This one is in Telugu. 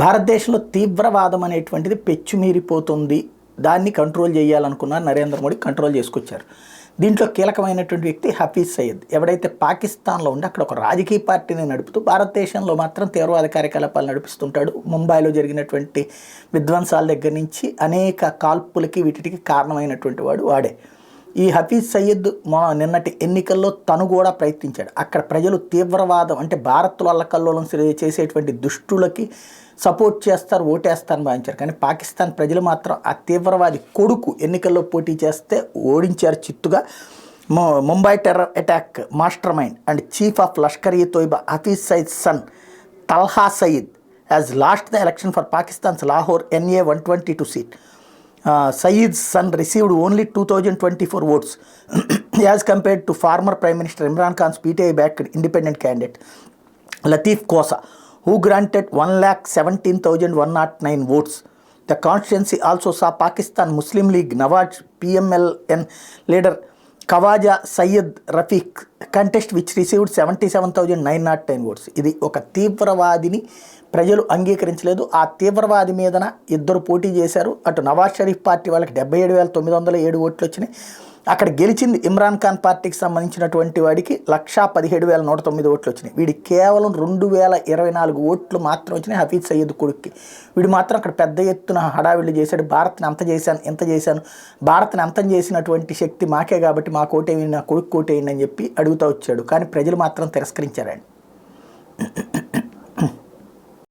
భారతదేశంలో తీవ్రవాదం అనేటువంటిది పెచ్చుమీరిపోతుంది. దాన్ని కంట్రోల్ చేయాలనుకున్నారు నరేంద్ర మోడీ, కంట్రోల్ చేసుకొచ్చారు. దీంట్లో కీలకమైనటువంటి వ్యక్తి హఫీజ్ సయీద్. ఎవడైతే పాకిస్తాన్లో ఉండి అక్కడ ఒక రాజకీయ పార్టీని నడుపుతూ భారతదేశంలో మాత్రం తీవ్రవాద కార్యకలాపాలు నడిపిస్తుంటాడు. ముంబైలో జరిగినటువంటి విధ్వంసాల దగ్గర నుంచి అనేక కాల్పులకి వీటికి కారణమైనటువంటి వాడే. ఈ హఫీజ్ సయీద్ నిన్నటి ఎన్నికల్లో తను కూడా ప్రయత్నించాడు. అక్కడ ప్రజలు తీవ్రవాదం అంటే భారత్లో అల్లకల్లోలం చేసేటువంటి దుష్టులకి సపోర్ట్ చేస్తారు, ఓటేస్తారని భావించారు. కానీ పాకిస్తాన్ ప్రజలు మాత్రం ఆ తీవ్రవాది కొడుకు ఎన్నికల్లో పోటీ చేస్తే ఓడించారు చిత్తుగా. Mumbai terror attack mastermind and chief of Lashkar-e-Taiba Hafiz Saeed son Talha Saeed has lost the election for Pakistan's Lahore NA 122 seat. Saeed's son received only 2024 votes as compared to former Prime Minister Imran Khan's PTI-backed independent candidate Latif Khosa, who granted 1,17,109 votes. The constituency also saw Pakistan Muslim League Nawaz PMLN leader Khawaja Syed Rafiq contest, which received 77,909 votes. ఇది ఒక తీవ్రవాదిని ప్రజలు అంగీకరించలేదు. ఆ తీవ్రవాది మీదన ఇద్దరు పోటీ చేశారు. అటు నవాజ్ షరీఫ్ పార్టీ వాళ్ళకి 77,907 ఓట్లు వచ్చినాయి. అక్కడ గెలిచింది ఇమ్రాన్ ఖాన్ పార్టీకి సంబంధించినటువంటి వాడికి 1,17,109 ఓట్లు వచ్చినాయి. వీడికి కేవలం 2,024 ఓట్లు మాత్రం వచ్చినాయి హఫీజ్ సయీద్ కొడుక్కి. వీడు మాత్రం అక్కడ పెద్ద ఎత్తున హడావిళ్ళు చేశాడు. భారత్ని అంత చేశాను, ఎంత చేశాను, భారత్ని అంతం చేసినటువంటి శక్తి మాకే కాబట్టి మా కోటేయండి, నా కొడుకు కోటేయండి అని చెప్పి అడుగుతూ వచ్చాడు. కానీ ప్రజలు మాత్రం తిరస్కరించారండి.